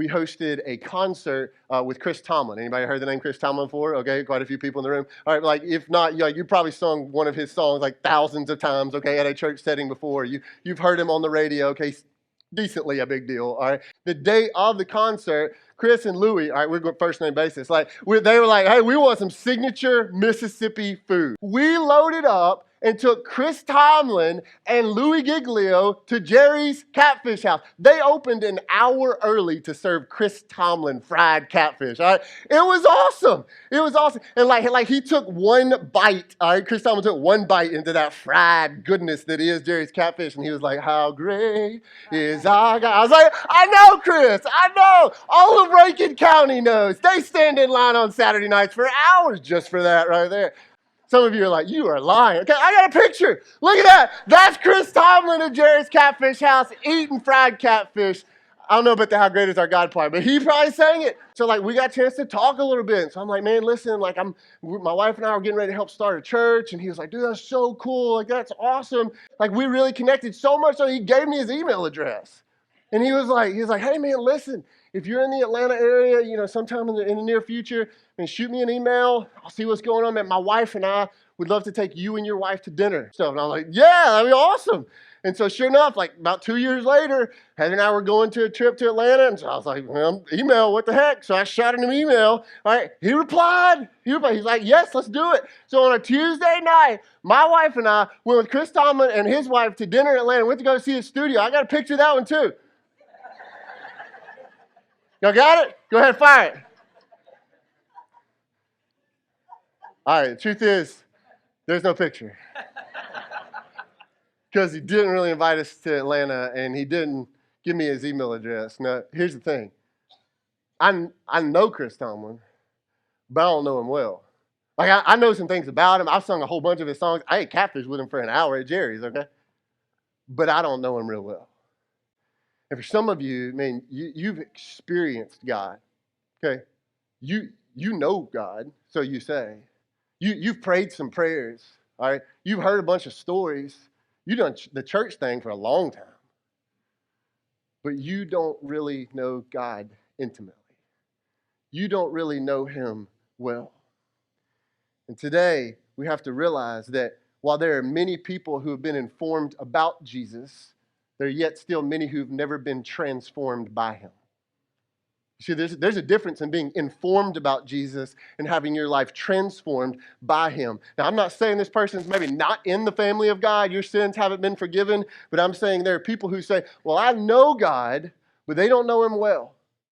we hosted a concert with Chris Tomlin. Anybody heard the name Chris Tomlin before? Okay, quite a few people in the room. All right, like if not, you probably sung one of his songs like thousands of times, okay, at a church setting before. You've heard him on the radio, okay, decently a big deal, all right? The day of the concert, Chris and Louie, all right, we're going first name basis. They were like, hey, we want some signature Mississippi food. We loaded up and took Chris Tomlin and Louie Giglio to Jerry's Catfish house. They opened an hour early to serve Chris Tomlin fried catfish, all right? It was awesome. It was awesome. And like he took one bite, all right? Chris Tomlin took one bite into that fried goodness that is Jerry's Catfish, and he was like, how great is our God. I was like, I know, Chris, I know. All of Rankin County knows. They stand in line on Saturday nights for hours just for that right there. Some of you are like, you are lying. Okay, I got a picture. Look at that. That's Chris Tomlin of Jerry's Catfish house eating fried catfish. I don't know about the how great is our God part, but he probably sang it. So we got a chance to talk a little bit. So I'm like, man, listen, my wife and I were getting ready to help start a church. And he was like, dude, that's so cool. That's awesome. We really connected so much so he gave me his email address. And he was like, hey man, listen, if you're in the Atlanta area, sometime in the near future, and shoot me an email. I'll see what's going on, man. My wife and I would love to take you and your wife to dinner. So, and I was like, yeah, that'd be awesome. And so sure enough, about 2 years later, Heather and I were going to a trip to Atlanta. And so I was like, well, email, what the heck? So I shot him an email. All right, he replied. He's like, yes, let's do it. So on a Tuesday night, my wife and I went with Chris Tomlin and his wife to dinner in Atlanta. Went to go see his studio. I got a picture of that one too. Y'all got it? Go ahead, fire it. All right, the truth is, there's no picture. Because he didn't really invite us to Atlanta, and he didn't give me his email address. Now, here's the thing. I know Chris Tomlin, but I don't know him well. I know some things about him. I've sung a whole bunch of his songs. I ate catfish with him for an hour at Jerry's, okay? But I don't know him real well. And for some of you, man, you've experienced God, okay? You know God, so you say. You've prayed some prayers, all right? You've heard a bunch of stories. You've done the church thing for a long time. But you don't really know God intimately. You don't really know him well. And today, we have to realize that while there are many people who have been informed about Jesus, there are yet still many who've never been transformed by him. See, there's a difference in being informed about Jesus and having your life transformed by him. Now, I'm not saying this person's maybe not in the family of God, your sins haven't been forgiven, but I'm saying there are people who say, well, I know God, but they don't know him well.